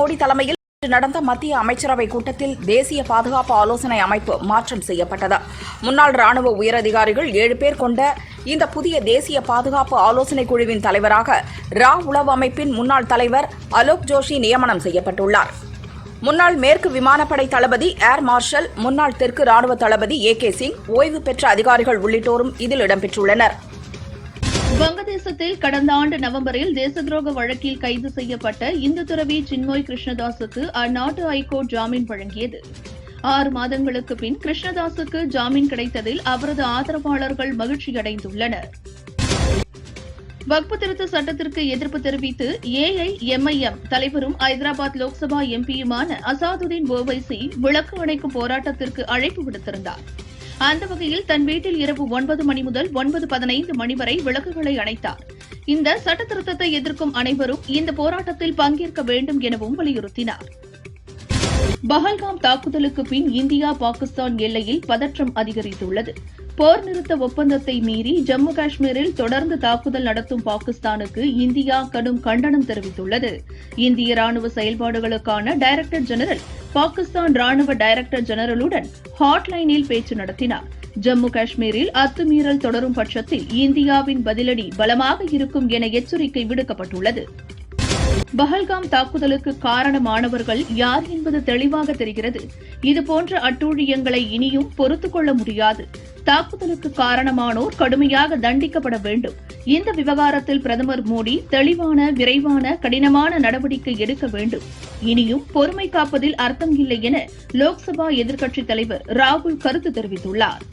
மோடி தலைமையில் நடந்த மத்திய அமைச்சரவை கூட்டத்தில் தேசிய பாதுகாப்பு ஆலோசனை அமைப்பு மாற்றம் செய்யப்பட்டது. முன்னாள் ராணுவ உயரதிகாரிகள் 7 பேர் கொண்ட இந்த புதிய தேசிய பாதுகாப்பு ஆலோசனை குழுவின் தலைவராக ரா உளவு அமைப்பின் முன்னாள் தலைவர் அலோக் ஜோஷி நியமனம் செய்யப்பட்டுள்ளார். முன்னாள் மேற்கு விமானப்படை தளபதி ஏர் மார்ஷல், முன்னாள் தெற்கு ராணுவ தளபதி AK சிங், ஓய்வு பெற்ற அதிகாரிகள் உள்ளிட்டோரும் இதில் இடம்பெற்றுள்ளனர். வங்கதேசத்தில் கடந்த ஆண்டு நவம்பரில் தேச துரோக வழக்கில் கைது செய்யப்பட்ட இந்து துறவி சின்மோய் கிருஷ்ணதாஸுக்கு அந்நாட்டு ஐகோர்ட் ஜாமீன் வழங்கியது. 6 மாதங்களுக்கு பின் கிருஷ்ணதாஸுக்கு ஜாமீன் கிடைத்ததில் அவரது ஆதரவாளர்கள் மகிழ்ச்சியடைந்துள்ளனர். வக்பு திருத்த சட்டத்திற்கு எதிர்ப்பு தெரிவித்து AIMIM தலைவரும் ஐதராபாத் லோக்சபா MPயுமான அசாதுதீன் ஓவைசி விளக்கு அணைக்கும் போராட்டத்திற்கு அழைப்பு விடுத்திருந்தார். அந்த வகையில் தன் வீட்டில் இரவு 9 மணி முதல் 9:15 மணி வரை விளக்குகளை அணைத்தார். இந்த சட்ட திருத்தத்தை எதிர்க்கும் அனைவரும் இந்த போராட்டத்தில் பங்கேற்க வேண்டும் எனவும் வலியுறுத்தினார். பஹல்காம் தாக்குதலுக்கு பின் இந்தியா பாகிஸ்தான் எல்லையில் பதற்றம் அதிகரித்துள்ளது. போர் நிறுத்த ஒப்பந்தத்தை மீறி ஜம்மு காஷ்மீரில் தொடர்ந்து தாக்குதல் நடத்தும் பாகிஸ்தானுக்கு இந்தியா கடும் கண்டனம் தெரிவித்துள்ளது. இந்திய ராணுவ செயல்பாடுகளுக்கான டைரக்டர் ஜெனரல் பாகிஸ்தான் ராணுவ டைரக்டர் ஜெனரலுடன் ஹாட்லைனில் பேச்சு நடத்தினார். ஜம்மு காஷ்மீரில் அத்துமீறல் தொடரும் பட்சத்தில் இந்தியாவின் பதிலடி பலமாக இருக்கும் என எச்சரிக்கை விடுக்கப்பட்டுள்ளது. பஹல்காம் தாக்குதலுக்கு காரணமானவர்கள் யார் என்பது தெளிவாக தெரிகிறது. இதுபோன்ற அட்டூழியங்களை இனியும் பொறுத்துக் கொள்ள முடியாது. தாக்குதலுக்கு காரணமானோர் கடுமையாக தண்டிக்கப்பட வேண்டும். இந்த விவகாரத்தில் பிரதமர் மோடி தெளிவான, விரைவான, கடினமான நடவடிக்கை எடுக்க வேண்டும். இனியும் பொறுமை காப்பதில் அர்த்தம் இல்லை என லோக்சபா எதிர்க்கட்சித் தலைவர் ராகுல் கருத்து தெரிவித்துள்ளார்.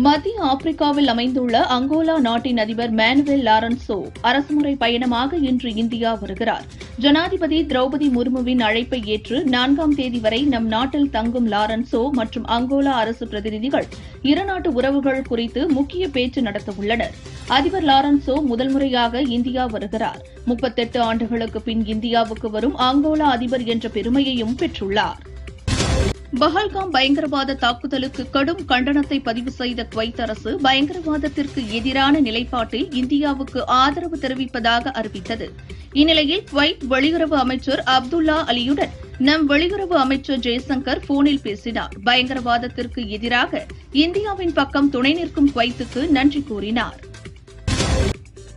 மத்திய ஆப்பிரிக்காவில் அமைந்துள்ள அங்கோலா நாட்டின் அதிபர் மேனுவேல் லாரன்சோ அரசுமுறை பயணமாக இன்று இந்தியா வருகிறார். ஜனாதிபதி திரௌபதி முர்முவின் அழைப்பை ஏற்று 4ஆம் தேதி வரை நம் நாட்டில் தங்கும் லாரன்சோ மற்றும் அங்கோலா அரசு பிரதிநிதிகள் இருநாட்டு உறவுகள் குறித்து முக்கிய பேச்சு நடத்தவுள்ளனர். அதிபர் லாரன்சோ முதல் முறையாக இந்தியா வருகிறார். 38 ஆண்டுகளுக்கு பின் இந்தியாவுக்கு வரும் அங்கோலா அதிபர் என்ற பெருமையையும் பெற்றுள்ளார். பஹல்காம் பயங்கரவாத தாக்குதலுக்கு கடும் கண்டனத்தை பதிவு செய்த குவைத் அரசு பயங்கரவாதத்திற்கு எதிரான நிலைப்பாட்டில் இந்தியாவுக்கு ஆதரவு தெரிவிப்பதாக அறிவித்தது. இந்நிலையில் குவைத் வெளியுறவு அமைச்சர் அப்துல்லா அலியுடன் நம் வெளியுறவு அமைச்சர் ஜெய்சங்கர் போனில் பேசினார். பயங்கரவாதத்திற்கு எதிராக இந்தியாவின் பக்கம் துணை நிற்கும் குவைத்துக்கு நன்றி கூறினார்.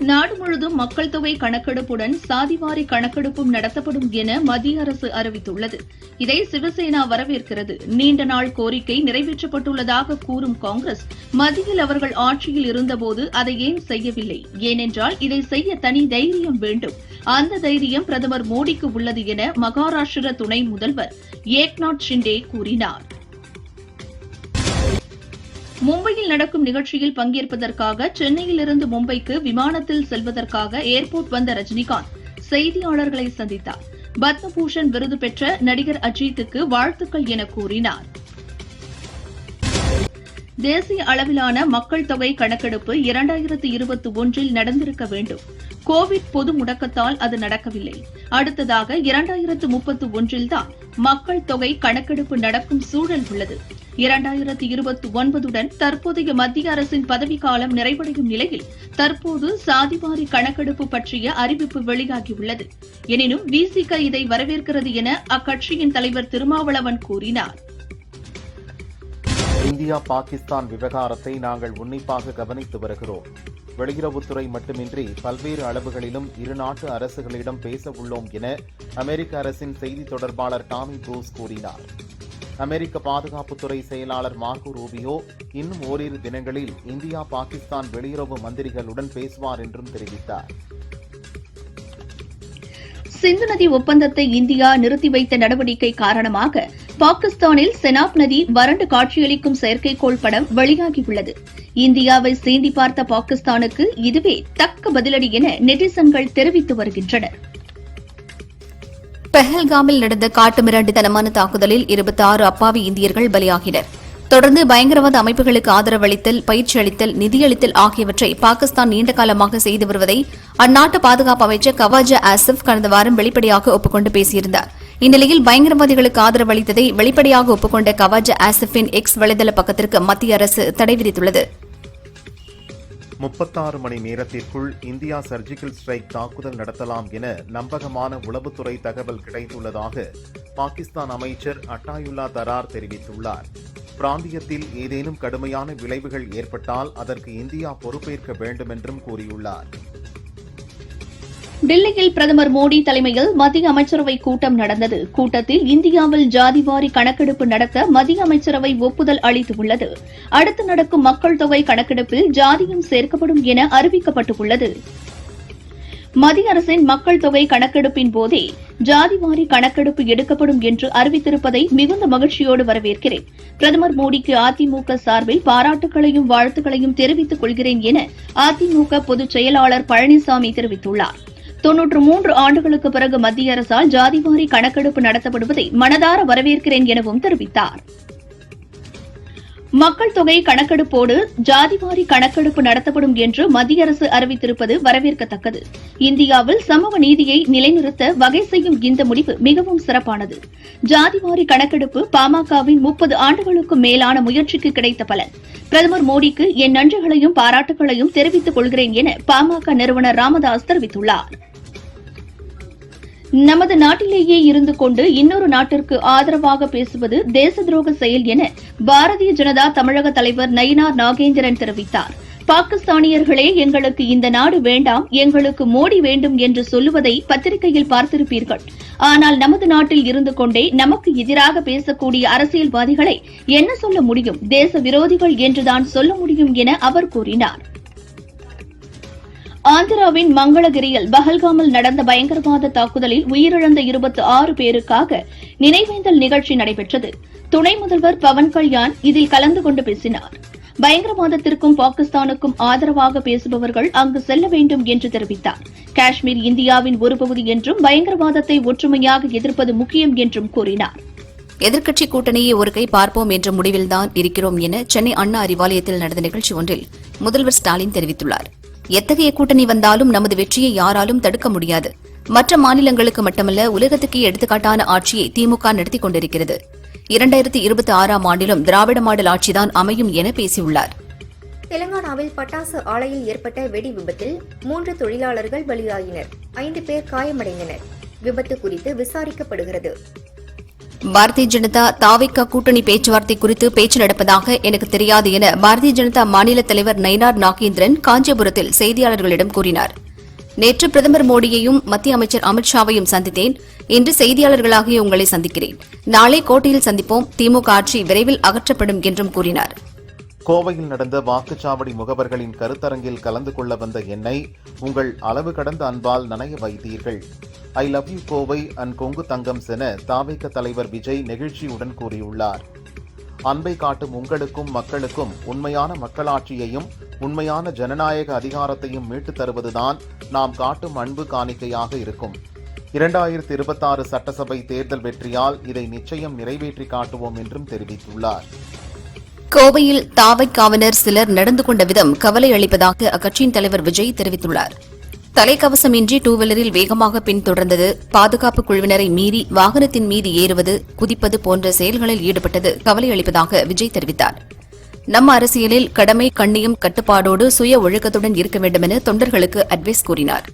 நாடு முழுவதும் மக்கள் தொகை கணக்கெடுப்புடன் சாதிவாரி கணக்கெடுப்பும் நடத்தப்படும் என மத்திய அரசு அறிவித்துள்ளது. இதை சிவசேனா வரவேற்கிறது. நீண்ட நாள் கோரிக்கை நிறைவேற்றப்பட்டுள்ளதாக கூறும் காங்கிரஸ், மத்தியில் அவர்கள் ஆட்சியில் இருந்தபோது அதை ஏன் செய்யவில்லை? ஏனென்றால் இதை செய்ய தனி தைரியம் வேண்டும். அந்த தைரியம் பிரதமர் மோடிக்கு உள்ளது என மகாராஷ்டிர துணை முதல்வர் ஏக்நாத் ஷிண்டே கூறினார். மும்பையில் நடக்கும் நிகழ்ச்சியில் பங்கேற்பதற்காக சென்னையிலிருந்து மும்பைக்கு விமானத்தில் செல்வதற்காக ஏர்போர்ட் வந்த ரஜினிகாந்த் செய்தியாளர்களை சந்தித்தார். பத்மபூஷன் விருது பெற்ற நடிகர் அஜித்துக்கு வாழ்த்துக்கள் என கூறினார். தேசிய அளவிலான மக்கள் தொகை கணக்கெடுப்பு 2021இல் நடந்திருக்க வேண்டும். கோவிட் பொது முடக்கத்தால் அது நடக்கவில்லை. அடுத்ததாக 2031இல் தான் மக்கள் தொகை கணக்கெடுப்பு நடக்கும் சூழல் உள்ளது. 2029உடன் தற்போதைய மத்திய அரசின் பதவிக்காலம் நிறைவடையும் நிலையில் தற்போது சாதிவாரி கணக்கெடுப்பு பற்றிய அறிவிப்பு வெளியாகியுள்ளது. எனினும் VCK இதை வரவேற்கிறது என அக்கட்சியின் தலைவர் திருமாவளவன் கூறினார். இந்தியா பாகிஸ்தான் விவகாரத்தை நாங்கள் உன்னிப்பாக கவனித்து வருகிறோம். வெளியுறவுத்துறை மட்டுமின்றி பல்வேறு அளவுகளிலும் இருநாட்டு அரசுகளிடம் பேச உள்ளோம் என அமெரிக்க அரசின் செய்தி தொடர்பாளர் டாமி ப்ரூஸ் கூறினார். அமெரிக்க பாதுகாப்புத்துறை செயலாளர் மார்கோ ரூபியோ இன்னும் ஓரிரு தினங்களில் இந்தியா பாகிஸ்தான் வெளியுறவு மந்திரிகளுடன் பேசுவார் என்றும் தெரிவித்தார். சிந்து நதி ஒப்பந்தத்தை இந்தியா நிறுத்தி வைத்த நடவடிக்கை காரணமாக பாகிஸ்தானில் செனாப் நதி வறண்டு காட்சியளிக்கும் செயற்கைக்கோள் படம் வெளியாகியுள்ளது. இந்தியாவை சீண்டி பார்த்த பாகிஸ்தானுக்கு இதுவே தக்க பதிலடி என நெட்டிசன்கள் தெரிவித்து வருகின்றனர். பெஹல்காமில் நடந்த காட்டுமிராண்டித்தனமான தாக்குதலில் 26 அப்பாவி இந்தியர்கள் பலியாகினர். தொடர்ந்து பயங்கரவாத அமைப்புகளுக்கு ஆதரவளித்தல், பயிற்சி அளித்தல், நிதியளித்தல் ஆகியவற்றை பாகிஸ்தான் நீண்ட காலமாக செய்து வருவதை அந்நாட்டு பாதுகாப்பு அமைச்சர் கவாஜா ஆசிப் கடந்த வாரம் வெளிப்படையாக ஒப்புக்கொண்டு பேசியிருந்தார். இந்நிலையில் பயங்கரவாதிகளுக்கு ஆதரவளித்ததை வெளிப்படையாக ஒப்புக்கொண்ட கவாஜா ஆசிப்பின் எக்ஸ் வலைதள பக்கத்திற்கு மத்திய அரசு தடை விதித்துள்ளது. 36 மணி நேரத்திற்குள் இந்தியா சர்ஜிக்கல் ஸ்ட்ரைக் தாக்குதல் நடத்தலாம் என நம்பகமான உளவுத்துறை தகவல் கிடைத்துள்ளதாக பாகிஸ்தான் அமைச்சர் அட்டாயுல்லா தரார் தெரிவித்துள்ளார். பிராந்தியத்தில் ஏதேனும் கடுமையான விளைவுகள் ஏற்பட்டால் அதற்கு இந்தியா பொறுப்பேற்க வேண்டும் என்றும் கூறியுள்ளார். டில்லியில் பிரதமர் மோடி தலைமையில் மத்திய அமைச்சரவை கூட்டம் நடந்தது. கூட்டத்தில் இந்தியாவில் ஜாதிவாரி கணக்கெடுப்பு நடத்த மத்திய அமைச்சரவை ஒப்புதல் அளித்துள்ளது. அடுத்து நடக்கும் மக்கள் தொகை கணக்கெடுப்பில் ஜாதியும் சேர்க்கப்படும் என அறிவிக்கப்பட்டுள்ளது. மத்திய அரசின் மக்கள் தொகை கணக்கெடுப்பின் போதே ஜாதிவாரி கணக்கெடுப்பு எடுக்கப்படும் என்று அறிவித்திருப்பதை மிகுந்த மகிழ்ச்சியோடு வரவேற்கிறேன். பிரதமர் மோடிக்கு அதிமுக சார்பில் பாராட்டுகளையும் வாழ்த்துக்களையும் தெரிவித்துக் கொள்கிறேன் என அதிமுக பொதுச் செயலாளர் பழனிசாமி தெரிவித்துள்ளார். 93 ஆண்டுகளுக்கு பிறகு மத்திய அரசால் ஜாதிவாரி கணக்கெடுப்பு நடத்தப்படுவதை மனதார வரவேற்கிறேன் எனவும் தெரிவித்தார். மக்கள் தொகை கணக்கெடுப்போடு ஜாதிவாரி கணக்கெடுப்பு நடத்தப்படும் என்று மத்திய அரசு அறிவித்திருப்பது வரவேற்கத்தக்கது. இந்தியாவில் சமூக நீதியை நிலைநிறுத்த வகை செய்யும் இந்த முடிவு மிகவும் சிறப்பானது. ஜாதிவாரி கணக்கெடுப்பு பாமகவின் 30 ஆண்டுகளுக்கும் மேலான முயற்சிக்கு கிடைத்த பலன். பிரதமர் மோடிக்கு என் நன்றிகளையும் பாராட்டுகளையும் தெரிவித்துக் கொள்கிறேன் என பாமக நிறுவனர் ராமதாஸ் தெரிவித்துள்ளார். நமது நாட்டிலேயே இருந்து கொண்டு இன்னொரு நாட்டிற்கு ஆதரவாக பேசுவது தேச துரோக செயல் என பாரதிய ஜனதா தமிழக தலைவர் நயினார் நாகேந்திரன் தெரிவித்தார். பாகிஸ்தானியர்களே எங்களுக்கு இந்த நாடு வேண்டாம், எங்களுக்கு மோடி வேண்டும் என்று சொல்லுவதை பத்திரிகையில் பார்த்திருப்பீர்கள். ஆனால் நமது நாட்டில் இருந்து கொண்டே நமக்கு எதிராக பேசக்கூடிய அரசியல்வாதிகளை என்ன சொல்ல முடியும்? தேச விரோதிகள் என்றுதான் சொல்ல முடியும் என அவர் கூறினார். ஆந்திராவின் மங்களகிரியில் பஹல்காமில் நடந்த பயங்கரவாத தாக்குதலில் உயிரிழந்த 26 பேருக்காக நினைவேந்தல் நிகழ்ச்சி நடைபெற்றது. துணை முதல்வர் பவன் கல்யாண் இதில் கலந்து கொண்டு பேசினார். பயங்கரவாதத்திற்கும் பாகிஸ்தானுக்கும் ஆதரவாக பேசுபவர்கள் அங்கு செல்ல வேண்டும் என்று தெரிவித்தார். காஷ்மீர் இந்தியாவின் ஒரு பகுதி என்றும் பயங்கரவாதத்தை ஒற்றுமையாக எதிர்ப்பது முக்கியம் என்றும் கூறினார். எதிர்க்கட்சி கூட்டணியை ஒரு கை பார்ப்போம் என்ற முடிவில்தான் இருக்கிறோம் என சென்னை அண்ணா அறிவாலயத்தில் நடந்த நிகழ்ச்சி ஒன்றில் முதல்வர் ஸ்டாலின் தெரிவித்துள்ளார். எத்தகைய கூட்டணி வந்தாலும் நமது வெற்றியை யாராலும் தடுக்க முடியாது. மற்ற மாநிலங்களுக்கு மட்டுமல்ல, உலகத்துக்கே எடுத்துக்காட்டான ஆட்சியை திமுக நடத்திக் கொண்டிருக்கிறது. 2026ஆம் ஆண்டிலும் திராவிட மாடல் ஆட்சிதான் அமையும் என பேசியுள்ளார். தெலங்கானாவில் பட்டாசு ஆலையில் ஏற்பட்ட வெடி விபத்தில் 3 தொழிலாளர்கள் பலியாயினர். 5 பேர் காயமடைந்தனர். விபத்து குறித்து விசாரிக்கப்படுகிறது. பாரதிய ஜனதா தாவேகா கூட்டணி பேச்சுவார்த்தை குறித்து பேச்சு நடப்பதாக எனக்கு தெரியாது என பாரதிய ஜனதா மாநில தலைவர் நயினார் நாகேந்திரன் காஞ்சிபுரத்தில் செய்தியாளர்களிடம் கூறினார். நேற்று பிரதமர் மோடியையும் மத்திய அமைச்சர் அமித் ஷாவையும் சந்தித்தேன். இன்று செய்தியாளர்களாகிய உங்களை சந்திக்கிறேன். நாளை கோட்டையில் சந்திப்போம். திமுக ஆட்சி விரைவில் அகற்றப்படும் என்றும் கூறினார். கோவையில் நடந்த வாக்குச்சாவடி முகவர்களின் கருத்தரங்கில் கலந்து கொள்ள வந்த என்னை உங்கள் அளவு கடந்த அன்பால் நனைய வைத்தீர்கள். I love you Kovai and Kongu தங்கம் என தாவேக தலைவர் விஜய் நெகிழ்ச்சியுடன் கூறியுள்ளார். அன்பை காட்டும் உங்களுக்கும் மக்களுக்கும் உண்மையான மக்களாட்சியையும் உண்மையான ஜனநாயக அதிகாரத்தையும் மீட்டுத் தருவதுதான் நாம் காட்டும் அன்பு காணிக்கையாக இருக்கும். 2026 சட்டசபை தேர்தல் வெற்றியால் இதை நிச்சயம் நிறைவேற்றி காட்டுவோம் என்றும் தெரிவித்துள்ளார். கோவையில் தாவைக்காவினர் சிலர் நடந்து கொண்ட விதம் கவலை அளிப்பதாக அக்கட்சியின் தலைவர் விஜய் தெரிவித்துள்ளார். தலைக்கவசமின்றி டூவீலரில் வேகமாக பின்தொடர்ந்தது, பாதுகாப்பு குழுவினரை மீறி வாகனத்தின் மீது ஏறுவது, குதிப்பது போன்ற செயல்களில் ஈடுபட்டது கவலை அளிப்பதாக விஜய் தெரிவித்தார். நம்ம அரசியலில் கடமை, கண்ணியம், கட்டுப்பாடோடு சுய ஒழுக்கத்துடன் இருக்க வேண்டும் என தொண்டர்களுக்கு அட்வைஸ் கூறினார்.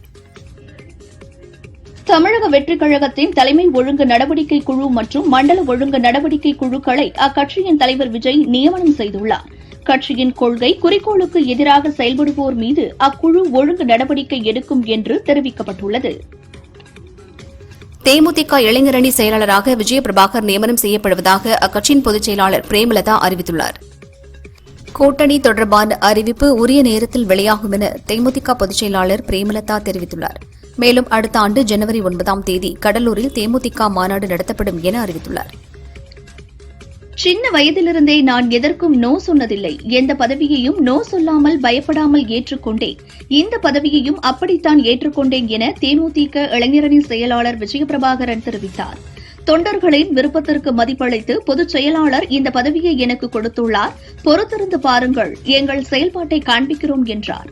தமிழக வெற்றிக் கழகத்தின் தலைமை ஒழுங்கு நடவடிக்கை குழு மற்றும் மண்டல ஒழுங்கு நடவடிக்கை குழுக்களை அக்கட்சியின் தலைவர் விஜய் நியமனம் செய்துள்ளார். கட்சியின் கொள்கை குறிக்கோளுக்கு எதிராக செயல்படுவோர் மீது அக்குழு ஒழுங்கு நடவடிக்கை எடுக்கும் என்று தெரிவிக்கப்பட்டுள்ளது. தேமுதிக இளைஞரணி செயலாளராக விஜயபிரபாகர் நியமனம் செய்யப்படுவதாக அக்கட்சியின் பொதுச் செயலாளர் பிரேமலதா அறிவித்துள்ளார். கூட்டணி தொடர்பான அறிவிப்பு உரிய நேரத்தில் வெளியாகும் என தேமுதிக பொதுச் செயலாளர் பிரேமலதா தெரிவித்துள்ளார். மேலும் அடுத்த ஆண்டு ஜனவரி 9ஆம் தேதி கடலூரில் தேமுதிக மாநாடு நடத்தப்படும் என அறிவித்துள்ளார். சின்ன வயதிலிருந்தே நான் எதற்கும் நோ சொன்னதில்லை. எந்த பதவியையும் நோ சொல்லாமல் பயப்படாமல் ஏற்றுக்கொண்டேன். இந்த பதவியையும் அப்படித்தான் ஏற்றுக்கொண்டேன் என தேமுதிக இளைஞரணி செயலாளர் விஜயபிரபாகரன் தெரிவித்தார். தொண்டர்களின் விருப்பத்திற்கு மதிப்பளித்து பொதுச் செயலாளர் இந்த பதவியை எனக்கு கொடுத்துள்ளார். பொறுத்திருந்து பாருங்கள், எங்கள் செயல்பாட்டை காண்பிக்கிறோம் என்றார்.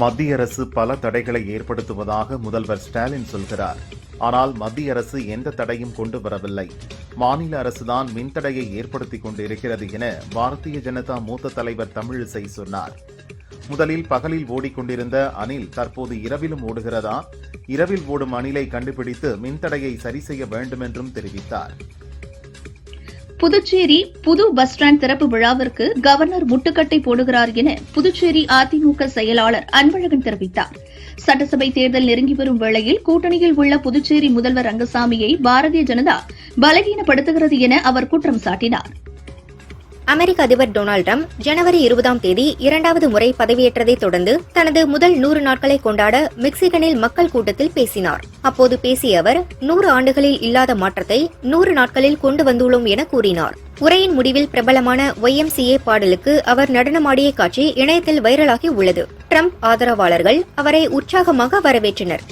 மத்திய அரசு பல தடைகளை ஏற்படுத்துவதாக முதல்வர் ஸ்டாலின் சொல்கிறார். ஆனால் மத்திய அரசு எந்த தடையும் கொண்டு வரவில்லை. மாநில அரசுதான் மின்தடையை ஏற்படுத்திக் கொண்டிருக்கிறது என பாரதிய ஜனதா மூத்த தலைவர் தமிழிசை சொன்னார். முதலில் பகலில் ஓடிக்கொண்டிருந்த அணில் தற்போது இரவிலும் ஓடுகிறதா? இரவில் ஓடும் அணிலை கண்டுபிடித்து மின்தடையை சரி செய்ய வேண்டும் என்றும் தெரிவித்தார். புதுச்சேரி புது பஸ் ஸ்டாண்ட் திறப்பு விழாவிற்கு கவர்னர் முட்டுக்கட்டை போடுகிறார் என புதுச்சேரி அதிமுக செயலாளர் அன்பழகன் தெரிவித்தார். சட்டசபை தேர்தல் நெருங்கி வரும் வேளையில் கூட்டணியில் உள்ள புதுச்சேரி முதல்வர் ரங்கசாமியை பாரதிய ஜனதா பலகீனப்படுத்துகிறது என அவர் குற்றம் சாட்டினார். அமெரிக்க அதிபர் டொனால்டு டிரம்ப் ஜனவரி 20ஆம் தேதி இரண்டாவது முறை பதவியேற்றதைத் தொடர்ந்து தனது முதல் 100 நாட்களை கொண்டாட மெக்சிகனில் மக்கள் கூட்டத்தில் பேசினார். அப்போது பேசிய அவர் 100 ஆண்டுகளில் இல்லாத மாற்றத்தை 100 நாட்களில் கொண்டு வந்துள்ளோம் என கூறினார். உரையின் முடிவில் பிரபலமான YMCA பாடலுக்கு அவர் நடனமாடிய காட்சி இணையத்தில் வைரலாகி உள்ளது. டிரம்ப் ஆதரவாளர்கள் அவரை உற்சாகமாக வரவேற்றனர்.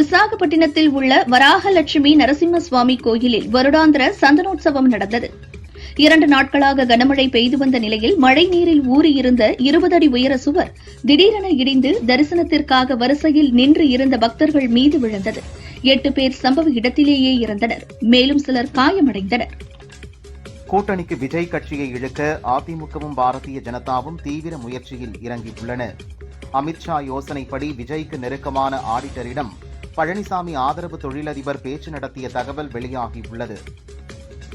விசாகப்பட்டினத்தில் உள்ள வராகலட்சுமி நரசிம்ம சுவாமி கோயிலில் வருடாந்திர சந்தனோற்சவம் நடந்தது. 2 நாட்களாக கனமழை பெய்து வந்த நிலையில் மழை நீரில் ஊறியிருந்த 20 அடி உயர சுவர் திடீரென இடிந்து தரிசனத்திற்காக வரிசையில் நின்று இருந்த பக்தர்கள் மீது விழுந்தது. 8 பேர் சம்பவ இடத்திலேயே இறந்தனர். மேலும் சிலர் காயமடைந்தனர். கூட்டணிக்கு விஜய் கட்சியை இழுக்க அதிமுகவும் பாரதிய ஜனதாவும் தீவிர முயற்சியில் இறங்கியுள்ளன. அமித்ஷா யோசனைப்படி விஜய்க்கு நெருக்கமான ஆடிட்டரிடம் பழனிசாமி ஆதரவு தொழிலதிபர் பேச்சு நடத்திய தகவல் வெளியாகியுள்ளது.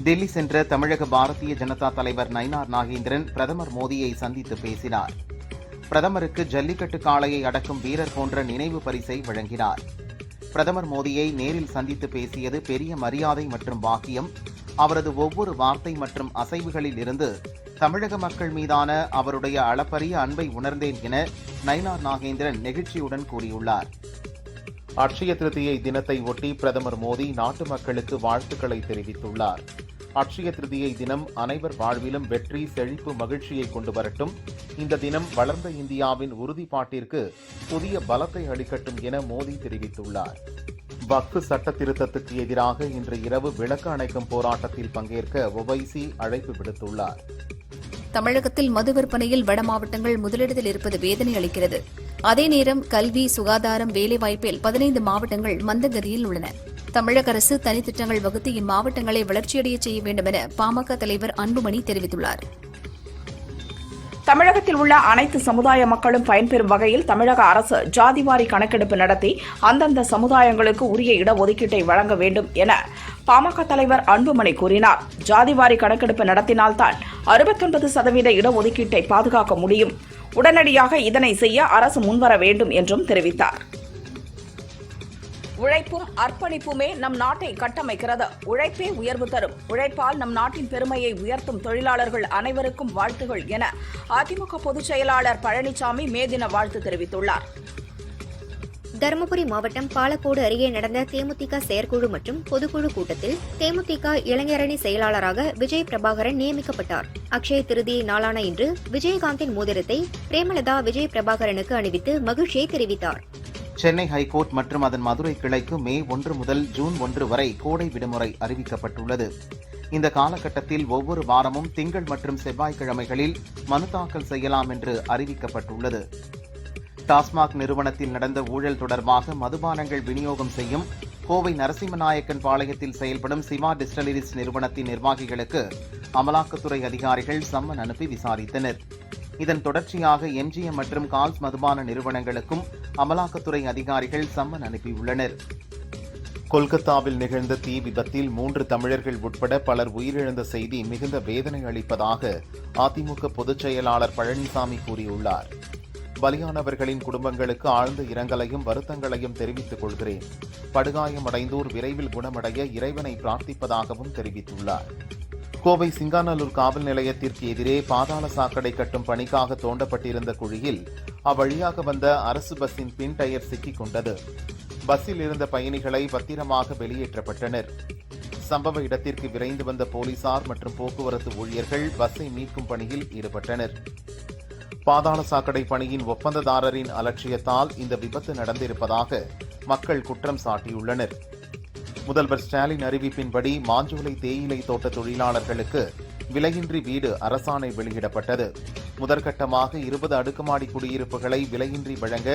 டெல்லி சென்ற தமிழக பாரதிய ஜனதா தலைவர் நயினார் நாகேந்திரன் பிரதமர் மோடியை சந்தித்து பேசினார். பிரதமருக்கு ஜல்லிக்கட்டு காளையை அடக்கும் வீரர் போன்ற நினைவு பரிசை வழங்கினார். பிரதமர் மோடியை நேரில் சந்தித்து பேசியது பெரிய மரியாதை மற்றும் பாக்கியம். அவரது ஒவ்வொரு வார்த்தை மற்றும் அசைவுகளில் இருந்து தமிழக மக்கள் மீதான அவருடைய அளப்பரிய அன்பை உணர்ந்தேன் என நயினார் நாகேந்திரன் நெகிழ்ச்சியுடன் கூறியுள்ளார். அட்சய திருதியை தினத்தை ஒட்டி பிரதமர் மோடி நாட்டு மக்களுக்கு வாழ்த்துக்களை தெரிவித்துள்ளார். அட்சய திருதியை தினம் அனைவர் வாழ்விலும் வெற்றி, செழிப்பு, மகிழ்ச்சியை கொண்டு வரட்டும். இந்த தினம் வளர்ந்த இந்தியாவின் உறுதிப்பாட்டிற்கு புதிய பலத்தை அளிக்கட்டும் என மோடி தெரிவித்துள்ளார். வக்ஃப் சட்ட திருத்தத்துக்கு எதிராக இன்று இரவு விளக்கு அணைக்கும் போராட்டத்தில் பங்கேற்க ஒவைசி அழைப்பு விடுத்துள்ளார். தமிழகத்தில் மது விற்பனையில் வட மாவட்டங்கள் முதலிடத்தில் இருப்பது வேதனை அளிக்கிறது. அதே நேரம் கல்வி, சுகாதாரம், வேலைவாய்ப்பில் 15 மாவட்டங்கள் மந்தகதியில் உள்ளன. தமிழக அரசு தனித்திட்டங்கள் வகுத்து இம்மாவட்டங்களை வளர்ச்சியடைய செய்ய வேண்டும் என பாமக தலைவர் அன்புமணி தெரிவித்துள்ளார். தமிழகத்தில் உள்ள அனைத்து சமுதாய மக்களும் பயன்பெறும் வகையில் தமிழக அரசு ஜாதிவாரி கணக்கெடுப்பு நடத்தி அந்தந்த சமுதாயங்களுக்கு உரிய இடஒதுக்கீட்டை வழங்க வேண்டும் என பாமக தலைவர் அன்புமணி கூறினார். ஜாதிவாரி கணக்கெடுப்பு நடத்தினால்தான் 69% இடஒதுக்கீட்டை பாதுகாக்க முடியும். உடனடியாக இதனை செய்ய அரசு முன்வர வேண்டும் என்றும் தெரிவித்தார். உழைப்பும் அர்ப்பணிப்புமே நம் நாட்டை கட்டமைக்கிறது. உழைப்பே உயர்வு தரும். உழைப்பால் நம் நாட்டின் பெருமையை உயர்த்தும் தொழிலாளர்கள் அனைவருக்கும் வாழ்த்துகள் என அதிமுக பொதுச் செயலாளர் பழனிசாமி மே தின வாழ்த்து தெரிவித்துள்ளார். தருமபுரி மாவட்டம் பாலக்கோடு அருகே நடந்த தேமுதிக செயற்குழு மற்றும் பொதுக்குழு கூட்டத்தில் தேமுதிக இளைஞரணி செயலாளராக விஜய் பிரபாகரன் நியமிக்கப்பட்டார். அக்ஷய திருதியை நாளான இன்று விஜயகாந்தின் மோதிரத்தை பிரேமலதா விஜய் பிரபாகரனுக்கு அணிவித்து மகிழ்ச்சியை தெரிவித்தார். சென்னை ஹைகோர்ட் மற்றும் அதன் மதுரை கிளைக்கு மே 1 முதல் ஜூன் 1 வரை கோடை விடுமுறை அறிவிக்கப்பட்டுள்ளது. இந்த காலகட்டத்தில் ஒவ்வொரு வாரமும் திங்கள் மற்றும் செவ்வாய்க்கிழமைகளில் மனு தாக்கல் செய்யலாம் என்று அறிவிக்கப்பட்டுள்ளது. டாஸ்மாக் நிறுவனத்தில் நடந்த ஊழல் தொடர்பாக மதுபானங்கள் விநியோகம் செய்யும் கோவை நரசிம்மநாயக்கன் பாளையத்தில் செயல்படும் சிவா டிஸ்டிலரிஸ் நிறுவனத்தின் நிர்வாகிகளுக்கு அமலாக்கத்துறை அதிகாரிகள் சம்மன் அனுப்பி விசாரித்தனர். இதன் தொடர்ச்சியாக MGM மற்றும் கால்ஸ் மதுபான நிறுவனங்களுக்கும் அமலாக்கத்துறை அதிகாரிகள் சம்மன் அனுப்பியுள்ளனர். கொல்கத்தாவில் நிகழ்ந்த தீ விபத்தில் 3 தமிழர்கள் உட்பட பலர் உயிரிழந்த செய்தி மிகுந்த வேதனை அளிப்பதாக அதிமுக பொதுச் செயலாளர் பழனிசாமி கூறியுள்ளார். பலியானவர்களின் குடும்பங்களுக்கு ஆழ்ந்த இரங்கலையும் வருத்தங்களையும் தெரிவித்துக் கொள்கிறேன். படுகாயமடைந்தோர் விரைவில் குணமடைய இறைவனை பிரார்த்திப்பதாகவும் தெரிவித்துள்ளார். கோவை சிங்காநல்லூர் காவல் நிலையத்திற்கு எதிரே பாதாள சாக்கடை கட்டும் பணிக்காக தோண்டப்பட்டிருந்த குழியில் அவ்வழியாக வந்த அரசு பஸ்ஸின் பின் டயர் சிக்கிக் கொண்டது. பஸ்ஸில் இருந்த பயணிகளை பத்திரமாக வெளியேற்றப்பட்டனர். சம்பவ இடத்திற்கு விரைந்து வந்த போலீசார் மற்றும் போக்குவரத்து ஊழியர்கள் பஸ்ஸை மீட்கும் பணியில் ஈடுபட்டனர். பாதாள சாக்கடை பணியின் ஒப்பந்ததாரரின் அலட்சியத்தால் இந்த விபத்து நடந்திருப்பதாக மக்கள் குற்றம் சாட்டியுள்ளனர். முதல்வர் ஸ்டாலின் அறிவிப்பின்படி மாஞ்சோலை தேயிலை தோட்ட தொழிலாளர்களுக்கு விலையின்றி வீடு அரசாணை வெளியிடப்பட்டது. முதற்கட்டமாக 20 அடுக்குமாடி குடியிருப்புகளை விலையின்றி வழங்க